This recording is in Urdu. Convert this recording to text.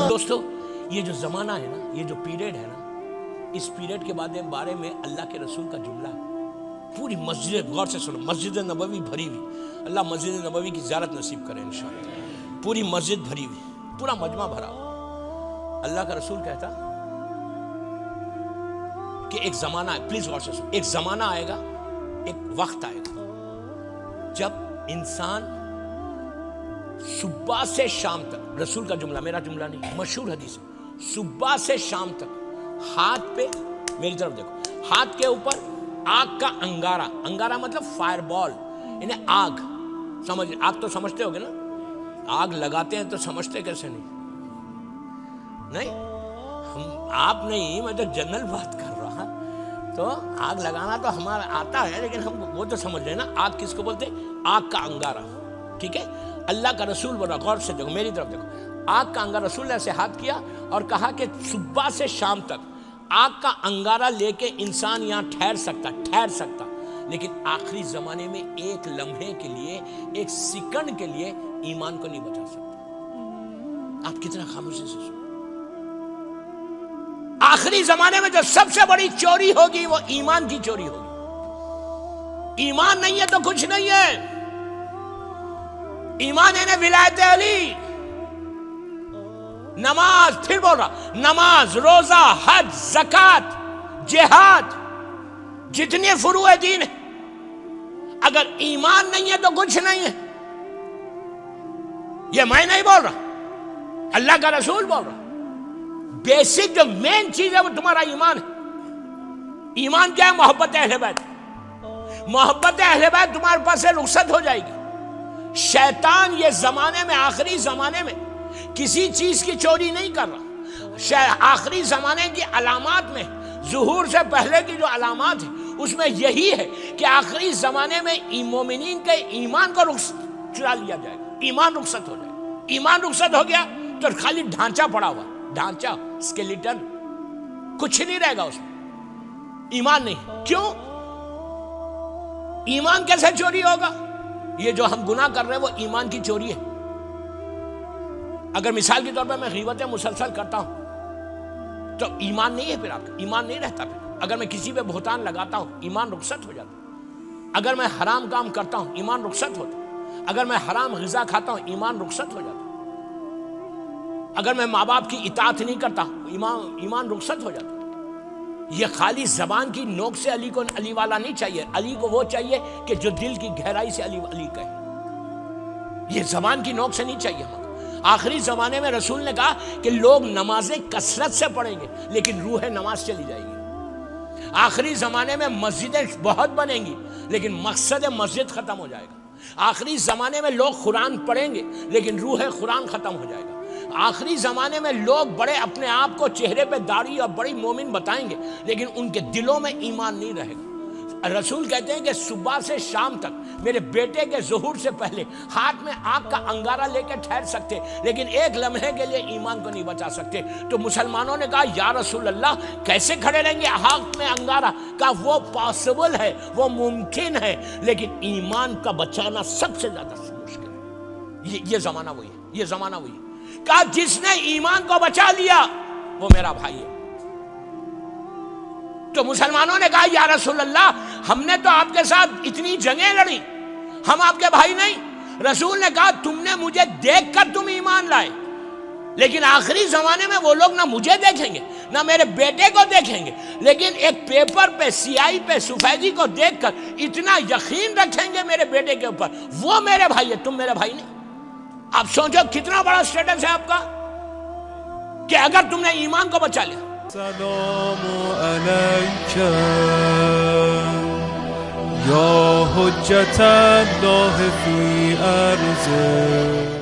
دوستو، یہ جو زمانہ ہے نا، یہ جو پیریڈ ہے نا، اس پیریڈ کے بارے میں اللہ کے رسول کا جملہ ہے. پوری مسجد غور سے سنو، مسجد نبوی بھری ہوئی. اللہ مسجد نبوی کی زیارت نصیب کرے انشاءاللہ. پوری مسجد بھری ہوئی، پورا مجمع بھرا ہوا. اللہ کا رسول کہتا کہ ایک زمانہ ہے، پلیز غور سے سنو، ایک زمانہ آئے گا، ایک وقت آئے گا جب انسان صبح سے شام تک، رسول کا جملہ، میرا جملہ نہیں، مشہور حدیث ہے، صبح سے شام تک ہاتھ پہ، میری طرف دیکھو، ہاتھ کے اوپر آگ کا انگارہ. انگارہ مطلب فائر بال، انہیں آگ سمجھ، آگ تو سمجھتے ہوگے نا، آگ لگاتے ہیں تو سمجھتے کیسے نہیں ہم آپ نہیں، میں تو جنرل بات کر رہا. تو آگ لگانا تو ہمارا آتا ہے، لیکن ہم وہ تو سمجھ رہے ہیں نا آگ کس کو بولتے ہیں، آگ کا انگارہ. ٹھیک ہے، اللہ کا رسول بول رہا، غور سے دیکھو، میری طرف دیکھو، آگ کا انگارہ. رسول نے ایسے ہاتھ کیا اور کہا کہ صبح سے شام تک آگ کا انگارہ لے کے انسان یہاں ٹھہر سکتا، لیکن آخری زمانے میں ایک لمحے کے لیے، ایک سیکنڈ کے لیے ایمان کو نہیں بچا سکتا. آپ کتنا خاموشی سے سنو. آخری زمانے میں جو سب سے بڑی چوری ہوگی وہ ایمان کی چوری ہوگی. ایمان نہیں ہے تو کچھ نہیں ہے. ایمان ہے ولایت علی، نماز، پھر بول رہا، نماز، روزہ، حج، زکات، جہاد، جتنے فروع دین ہیں، اگر ایمان نہیں ہے تو کچھ نہیں ہے. یہ میں نہیں بول رہا، اللہ کا رسول بول رہا. بیسک جو مین چیز ہے وہ تمہارا ایمان ہے. ایمان کیا ہے؟ محبت اہل بیت. محبت اہل بیت تمہارے پاس سے رخصت ہو جائے گی. شیطان یہ زمانے میں، آخری زمانے میں کسی چیز کی چوری نہیں کر رہا. آخری زمانے کی علامات میں، ظہور سے پہلے کی جو علامات ہیں اس میں یہی ہے کہ آخری زمانے میں مومنین کے ایمان کو چرا لیا جائے گا. ایمان رخصت ہو جائے گا. ایمان رخصت ہو گیا تو خالی ڈھانچہ پڑا ہوا، ڈھانچہ، اسکیلیٹن، کچھ نہیں رہے گا اس میں. ایمان نہیں. کیوں؟ ایمان کیسے چوری ہوگا؟ یہ جو ہم گناہ کر رہے ہیں وہ ایمان کی چوری ہے. اگر مثال کے طور پر میں غیبتیں مسلسل کرتا ہوں تو ایمان نہیں ہے، پھر آپ کا ایمان نہیں رہتا. پھر اگر میں کسی پہ بہتان لگاتا ہوں ایمان رخصت ہو جاتا. اگر میں حرام کام کرتا ہوں ایمان رخصت ہوتا. اگر میں حرام غذا کھاتا ہوں ایمان رخصت ہو جاتا. اگر میں ماں باپ کی اطاعت نہیں کرتا ایمان رخصت ہو جاتا. یہ خالی زبان کی نوک سے علی کو علی والا نہیں چاہیے. علی کو وہ چاہیے کہ جو دل کی گہرائی سے علی علی کہے. یہ زبان کی نوک سے نہیں چاہیے ہمیں. آخری زمانے میں رسول نے کہا کہ لوگ نمازیں کثرت سے پڑھیں گے لیکن روح نماز چلی جائے گی. آخری زمانے میں مسجدیں بہت بنیں گی لیکن مقصد مسجد ختم ہو جائے گا. آخری زمانے میں لوگ قرآن پڑھیں گے لیکن روح قرآن ختم ہو جائے گا. آخری زمانے میں لوگ بڑے اپنے آپ کو چہرے پہ داڑھی اور بڑی مومن بتائیں گے لیکن ان کے دلوں میں ایمان نہیں رہے گا. رسول کہتے ہیں کہ صبح سے شام تک میرے بیٹے کے ظہور سے پہلے ہاتھ میں آگ کا انگارہ لے کے ٹھہر سکتے لیکن ایک لمحے کے لیے ایمان کو نہیں بچا سکتے. تو مسلمانوں نے کہا یا رسول اللہ کیسے کھڑے رہیں گے ہاتھ میں انگارہ؟ کہا وہ پاسبل ہے، وہ ممکن ہے، لیکن ایمان کا بچانا سب سے زیادہ مشکل ہے. یہ زمانہ وہی ہے، یہ زمانہ وہی ہے. کہا جس نے ایمان کو بچا لیا وہ میرا بھائی ہے. تو مسلمانوں نے کہا یا رسول اللہ ہم نے تو آپ کے ساتھ اتنی جنگیں لڑی، ہم آپ کے بھائی نہیں. رسول نے کہا تم نے مجھے دیکھ کر تم ایمان لائے، لیکن آخری زمانے میں وہ لوگ نہ مجھے دیکھیں گے نہ میرے بیٹے کو دیکھیں گے، لیکن ایک پیپر پہ، سیاہی پہ، سفیدی کو دیکھ کر اتنا یقین رکھیں گے میرے بیٹے کے اوپر، وہ میرے بھائی ہے، تم میرے بھائی نہیں. آپ سوچو کتنا بڑا سٹیٹس ہے آپ کا کہ اگر تم نے ایمان کو بچا لیا. سلام علیک یا حجت اللہ فی ارض